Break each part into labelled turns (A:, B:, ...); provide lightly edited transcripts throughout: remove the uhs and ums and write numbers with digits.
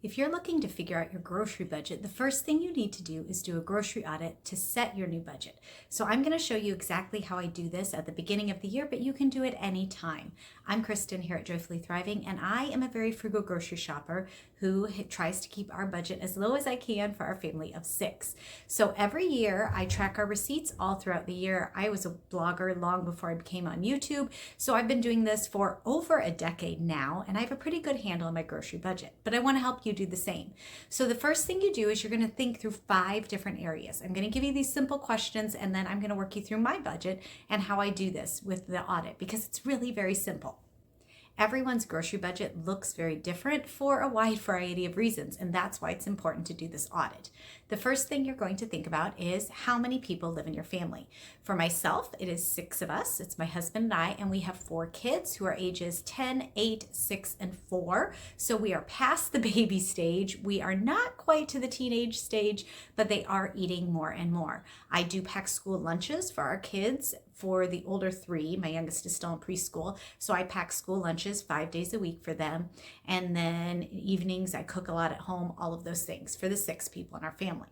A: If you're looking to figure out your grocery budget, the first thing you need to do is do a grocery audit to set your new budget. So I'm going to show you exactly how I do this at the beginning of the year, but you can do it anytime. I'm Kristen here at Joyfully Thriving, and I am a very frugal grocery shopper who tries to keep our budget as low as I can for our family of 6. So every year I track our receipts all throughout the year. I was a blogger long before I became on YouTube, so I've been doing this for over a decade now, and I have a pretty good handle on my grocery budget, but I want to help you do the same. So the first thing you do is you're going to think through 5 different areas. I'm going to give you these simple questions, and then I'm going to work you through my budget and how I do this with the audit, because it's really very simple. Everyone's grocery budget looks very different for a wide variety of reasons, and that's why it's important to do this audit. The first thing you're going to think about is how many people live in your family. For myself, it is 6 of us. It's my husband and I, and we have 4 kids who are ages 10, 8, 6, and 4. So we are past the baby stage. We are not quite to the teenage stage, but they are eating more and more. I do pack school lunches for our kids. For the older 3, my youngest is still in preschool, so I pack school lunches 5 days a week for them. And then evenings, I cook a lot at home, all of those things for the 6 people in our family.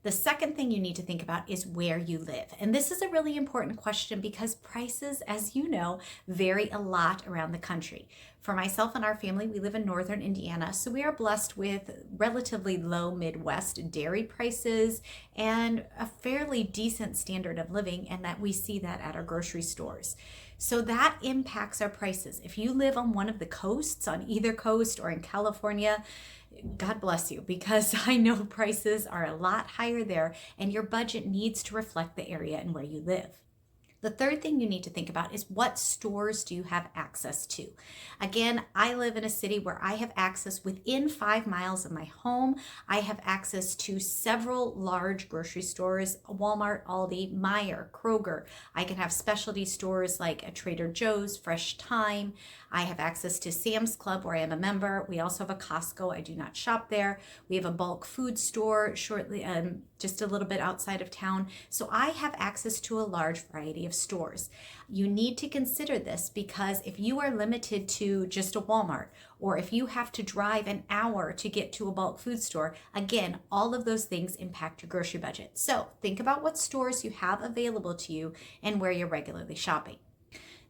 A: The second thing you need to think about is where you live. And this is a really important question because prices, as you know, vary a lot around the country. For myself and our family, we live in northern Indiana, so we are blessed with relatively low Midwest dairy prices and a fairly decent standard of living, and that we see that at our grocery stores. So that impacts our prices. If you live on one of the coasts, on either coast or in California, God bless you, because I know prices are a lot higher there, and your budget needs to reflect the area and where you live. The third thing you need to think about is what stores do you have access to? Again, I live in a city where I have access within 5 miles of my home. I have access to several large grocery stores, Walmart, Aldi, Meijer, Kroger. I can have specialty stores like a Trader Joe's, Fresh Thyme. I have access to Sam's Club where I am a member. We also have a Costco. I do not shop there. We have a bulk food store shortly, just a little bit outside of town. So I have access to a large variety of stores. You need to consider this because if you are limited to just a Walmart, or if you have to drive an hour to get to a bulk food store, again, all of those things impact your grocery budget. So think about what stores you have available to you and where you're regularly shopping.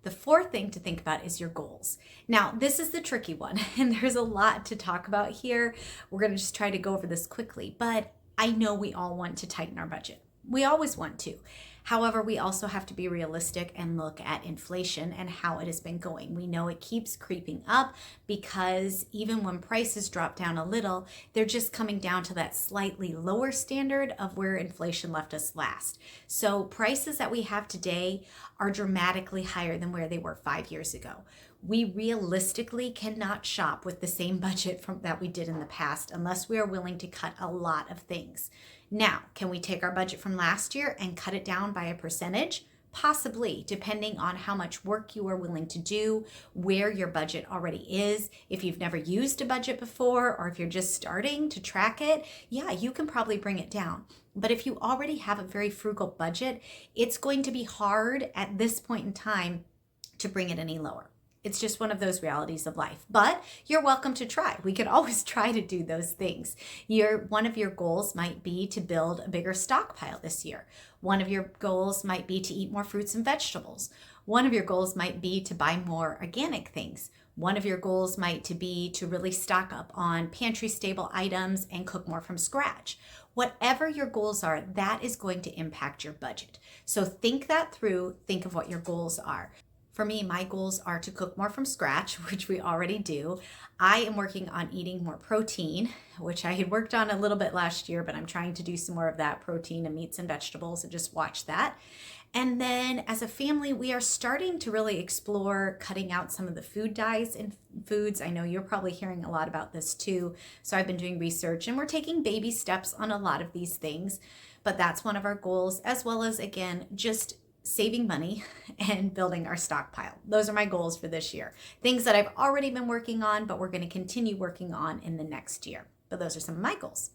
A: The fourth thing to think about is your goals. Now, this is the tricky one, and there's a lot to talk about here. We're going to just try to go over this quickly, but I know we all want to tighten our budget. We always want to. However, we also have to be realistic and look at inflation and how it has been going. We know it keeps creeping up because even when prices drop down a little, they're just coming down to that slightly lower standard of where inflation left us last. So prices that we have today are dramatically higher than where they were 5 years ago. We realistically cannot shop with the same budget that we did in the past unless we are willing to cut a lot of things. Now, can we take our budget from last year and cut it down by a percentage? Possibly, depending on how much work you are willing to do, where your budget already is. If you've never used a budget before, or if you're just starting to track it, yeah, you can probably bring it down. But if you already have a very frugal budget, it's going to be hard at this point in time to bring it any lower. It's just one of those realities of life, but you're welcome to try. We could always try to do those things. One of your goals might be to build a bigger stockpile this year. One of your goals might be to eat more fruits and vegetables. One of your goals might be to buy more organic things. One of your goals might be to really stock up on pantry stable items and cook more from scratch. Whatever your goals are, that is going to impact your budget. So think that through. Think of what your goals are. For me, my goals are to cook more from scratch, which we already do. I am working on eating more protein, which I had worked on a little bit last year, but I'm trying to do some more of that protein and meats and vegetables and just watch that. And then as a family, we are starting to really explore cutting out some of the food dyes in foods. I know you're probably hearing a lot about this too. So I've been doing research and we're taking baby steps on a lot of these things. But that's one of our goals, as well as, again, just saving money and building our stockpile. Those are my goals for this year. Things that I've already been working on, but we're going to continue working on in the next year. But those are some of my goals.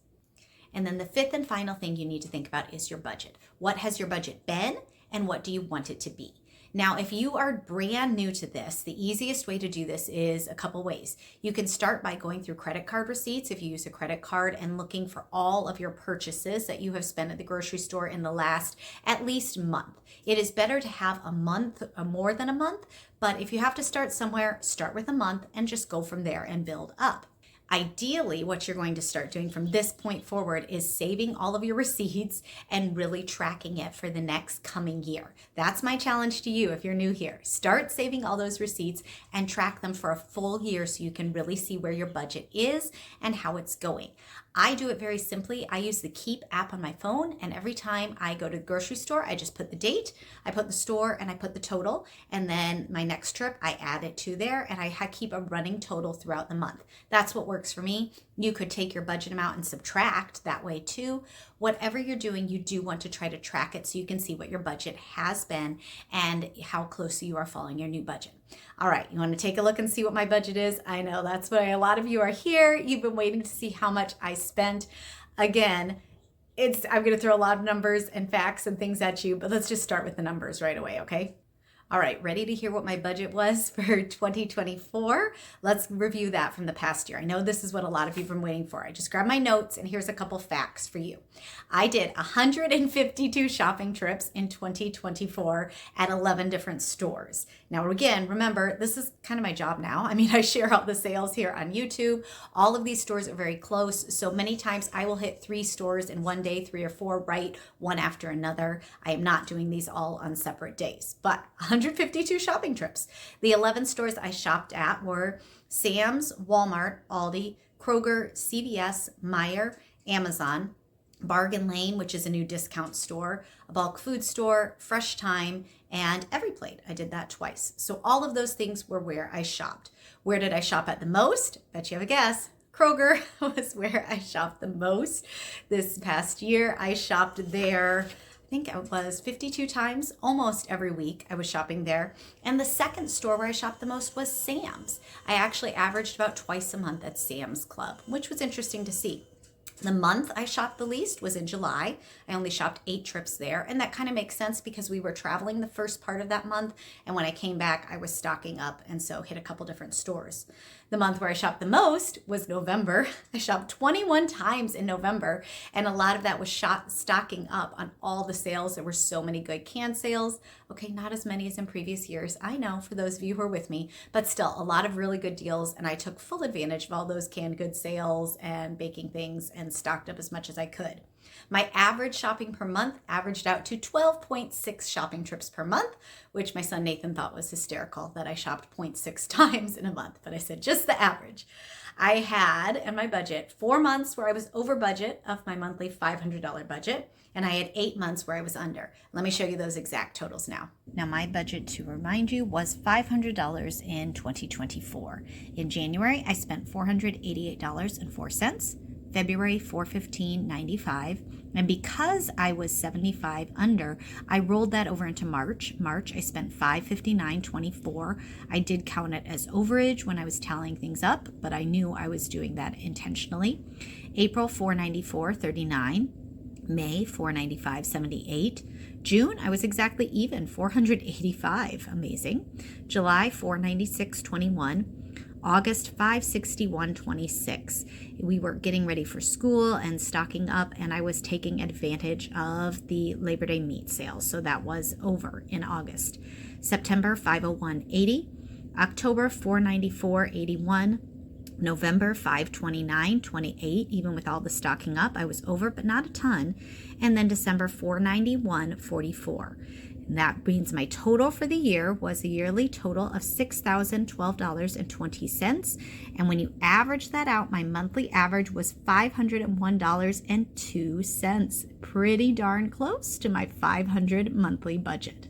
A: And then the fifth and final thing you need to think about is your budget. What has your budget been and what do you want it to be? Now, if you are brand new to this, the easiest way to do this is a couple ways. You can start by going through credit card receipts if you use a credit card and looking for all of your purchases that you have spent at the grocery store in the last at least month. It is better to have a month or more than a month, but if you have to start somewhere, start with a month and just go from there and build up. Ideally, what you're going to start doing from this point forward is saving all of your receipts and really tracking it for the next coming year. That's my challenge to you if you're new here. Start saving all those receipts and track them for a full year so you can really see where your budget is and how it's going. I do it very simply. I use the Keep app on my phone, and every time I go to the grocery store, I just put the date, I put the store, and I put the total, and then my next trip, I add it to there, and I keep a running total throughout the month. That's what works for me. You could take your budget amount and subtract that way too. Whatever you're doing, you do want to try to track it so you can see what your budget has been and how close you are following your new budget. All right, you want to take a look and see what my budget is? I know that's why a lot of you are here. You've been waiting to see how much I spent. Again, I'm going to throw a lot of numbers and facts and things at you, but let's just start with the numbers right away, okay? All right, ready to hear what my budget was for 2024? Let's review that from the past year. I know this is what a lot of you have been waiting for. I just grabbed my notes and here's a couple facts for you. I did 152 shopping trips in 2024 at 11 different stores. Now, again, remember, this is kind of my job now. I mean, I share all the sales here on YouTube. All of these stores are very close. So many times I will hit 3 stores in one day, 3 or 4, right, one after another. I am not doing these all on separate days, but 152 shopping trips. The 11 stores I shopped at were Sam's, Walmart, Aldi, Kroger, CVS, Meijer, Amazon, Bargain Lane, which is a new discount store, a bulk food store, Fresh Time, and EveryPlate. I did that twice. So all of those things were where I shopped. Where did I shop at the most? Bet you have a guess. Kroger was where I shopped the most. This past year, I shopped there, I think it was 52 times, almost every week I was shopping there. And the second store where I shopped the most was Sam's. I actually averaged about twice a month at Sam's Club, which was interesting to see. The month I shopped the least was in July. I only shopped 8 trips there, and that kind of makes sense because we were traveling the first part of that month, and when I came back, I was stocking up, and so hit a couple different stores. The month where I shopped the most was November. I shopped 21 times in November, and a lot of that was stocking up on all the sales. There were so many good can sales. Okay, not as many as in previous years, I know, for those of you who are with me, but still a lot of really good deals, and I took full advantage of all those canned good sales and baking things and stocked up as much as I could. My average shopping per month averaged out to 12.6 shopping trips per month, which my son Nathan thought was hysterical that I shopped 0.6 times in a month, but I said just the average. I had in my budget 4 months where I was over budget of my monthly $500 budget, and I had 8 months where I was under. Let me show you those exact totals now. Now, my budget, to remind you, was $500 in 2024. In January, I spent $488.04. February $415.95, and because I was 75 under, I rolled that over into March. I spent $559.24. I did count it as overage when I was tallying things up, but I knew I was doing that intentionally. April $494.39. May $495.78. June, I was exactly even, $485. Amazing. July $496.21. August $561.26. We were getting ready for school and stocking up, and I was taking advantage of the Labor Day meat sales, so that was over in August. September $501.80. October $494.81. November $529.28. Even with all the stocking up, I was over, but not a ton. And then December $491.44. And that means my total for the year was a yearly total of $6,012.20. And when you average that out, my monthly average was $501.02. Pretty darn close to my $500 monthly budget.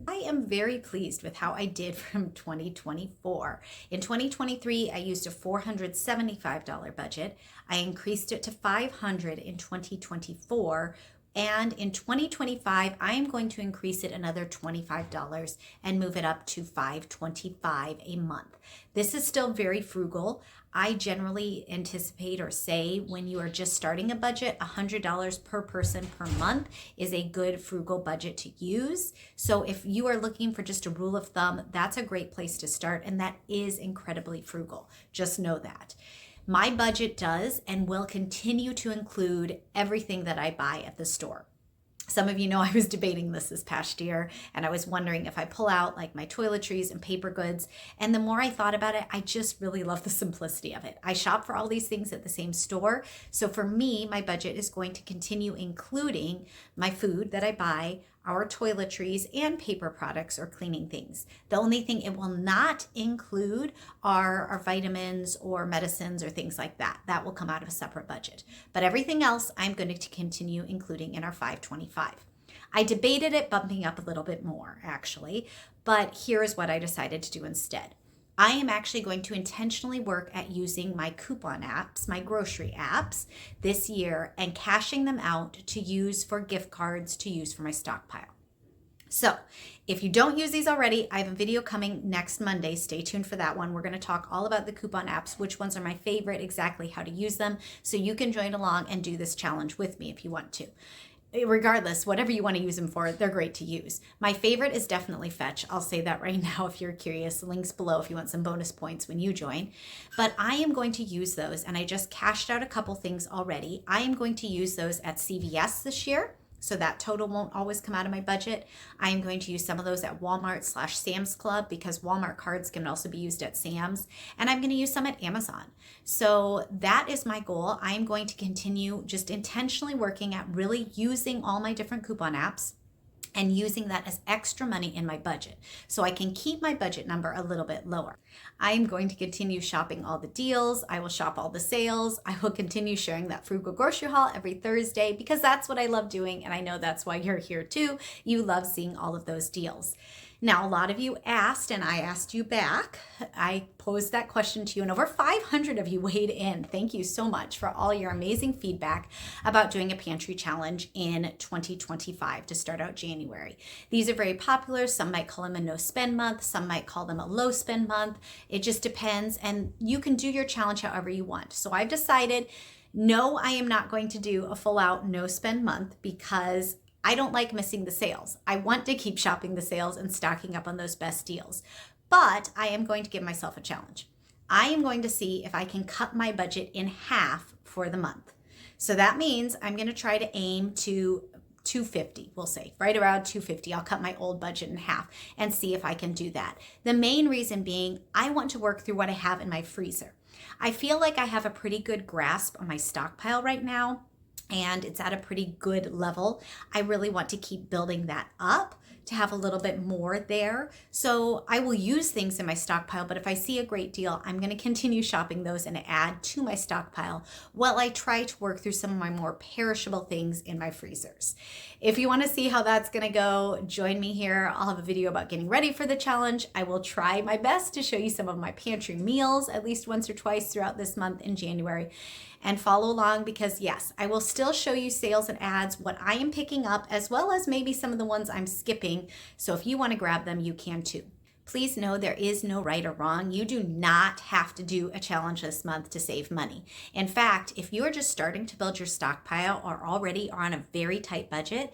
A: I am very pleased with how I did from 2024. In 2023, I used a $475 budget. I increased it to $500 in 2024. And in 2025, I am going to increase it another $25 and move it up to $525 a month. This is still very frugal. I generally anticipate or say when you are just starting a budget, $100 per person per month is a good frugal budget to use. So if you are looking for just a rule of thumb, that's a great place to start, and that is incredibly frugal. Just know that. My budget does and will continue to include everything that I buy at the store. Some of you know I was debating this past year, and I was wondering if I pull out like my toiletries and paper goods. And the more I thought about it, I just really love the simplicity of it. I shop for all these things at the same store. So for me, my budget is going to continue including my food that I buy, our toiletries, and paper products or cleaning things. The only thing it will not include are our vitamins or medicines or things like that. That will come out of a separate budget. But everything else I'm going to continue including in our 525. I debated it bumping up a little bit more actually, but here is what I decided to do instead. I am actually going to intentionally work at using my coupon apps, my grocery apps this year, and cashing them out to use for gift cards to use for my stockpile. So if you don't use these already, I have a video coming next Monday. Stay tuned for that one. We're going to talk all about the coupon apps, which ones are my favorite, exactly how to use them, so you can join along and do this challenge with me if you want to. Regardless, whatever you want to use them for, they're great to use. My favorite is definitely Fetch. I'll say that right now if you're curious. The link's below if you want some bonus points when you join. But I am going to use those, and I just cashed out a couple things already. I am going to use those at CVS this year, so that total won't always come out of my budget. I am going to use some of those at Walmart/Sam's Club because Walmart cards can also be used at Sam's. And I'm going to use some at Amazon. So that is my goal. I am going to continue just intentionally working at really using all my different coupon apps and using that as extra money in my budget so I can keep my budget number a little bit lower. I am going to continue shopping all the deals. I will shop all the sales. I will continue sharing that frugal grocery haul every Thursday because that's what I love doing, and I know that's why you're here too. You love seeing all of those deals. Now, a lot of you asked, and I asked you back. I posed that question to you, and over 500 of you weighed in. Thank you so much for all your amazing feedback about doing a pantry challenge in 2025 to start out January. These are very popular. Some might call them a no spend month. Some might call them a low spend month. It just depends, and you can do your challenge however you want. So I've decided, no, I am not going to do a full out no spend month because I don't like missing the sales. I want to keep shopping the sales and stocking up on those best deals. But I am going to give myself a challenge. I am going to see if I can cut my budget in half for the month. So that means I'm going to try to aim to 250, we'll say, right around 250. I'll cut my old budget in half and see if I can do that. The main reason being I want to work through what I have in my freezer. I feel like I have a pretty good grasp on my stockpile right now, and it's at a pretty good level. I really want to keep building that up to have a little bit more there. So I will use things in my stockpile, but if I see a great deal, I'm going to continue shopping those and add to my stockpile while I try to work through some of my more perishable things in my freezers. If you want to see how that's going to go, join me here. I'll have a video about getting ready for the challenge. I will try my best to show you some of my pantry meals at least once or twice throughout this month in January. And follow along because yes, I will still show you sales and ads, what I am picking up, as well as maybe some of the ones I'm skipping. So if you want to grab them, you can too. Please know there is no right or wrong. You do not have to do a challenge this month to save money. In fact, if you are just starting to build your stockpile or already are on a very tight budget,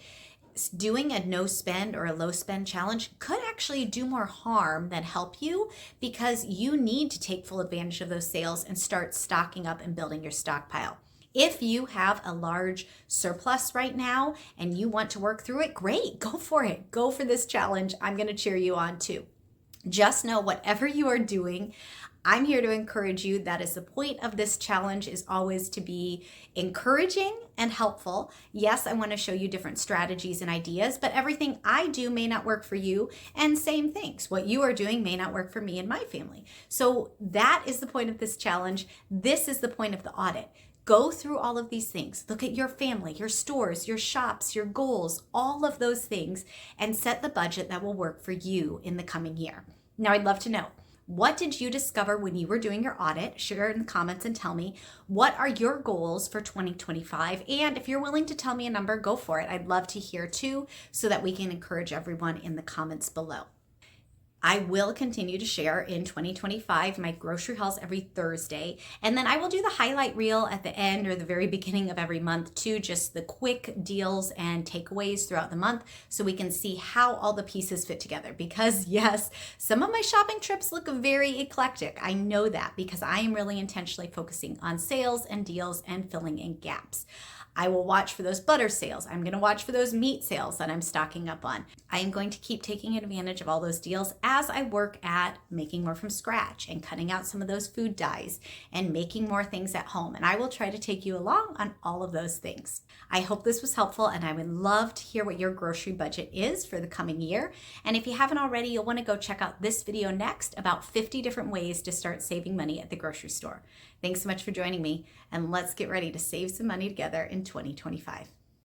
A: doing a no spend or a low spend challenge could actually do more harm than help you because you need to take full advantage of those sales and start stocking up and building your stockpile. If you have a large surplus right now and you want to work through it, great, go for it. Go for this challenge. I'm going to cheer you on too. Just know whatever you are doing, I'm here to encourage you. That is the point of this challenge, is always to be encouraging and helpful. Yes, I want to show you different strategies and ideas, but everything I do may not work for you, and same things. What you are doing may not work for me and my family. So that is the point of this challenge. This is the point of the audit. Go through all of these things. Look at your family, your stores, your shops, your goals, all of those things, and set the budget that will work for you in the coming year. Now, I'd love to know, what did you discover when you were doing your audit? Share in the comments and tell me, what are your goals for 2025? And if you're willing to tell me a number, go for it. I'd love to hear too, so that we can encourage everyone in the comments below. I will continue to share in 2025 my grocery hauls every Thursday. And then I will do the highlight reel at the end or the very beginning of every month too, just the quick deals and takeaways throughout the month so we can see how all the pieces fit together. Because yes, some of my shopping trips look very eclectic. I know that because I am really intentionally focusing on sales and deals and filling in gaps. I will watch for those butter sales. I'm going to watch for those meat sales that I'm stocking up on. I am going to keep taking advantage of all those deals as I work at making more from scratch and cutting out some of those food dyes and making more things at home. And I will try to take you along on all of those things. I hope this was helpful, and I would love to hear what your grocery budget is for the coming year. And if you haven't already, you'll want to go check out this video next about 50 different ways to start saving money at the grocery store. Thanks so much for joining me, and let's get ready to save some money together in 2025.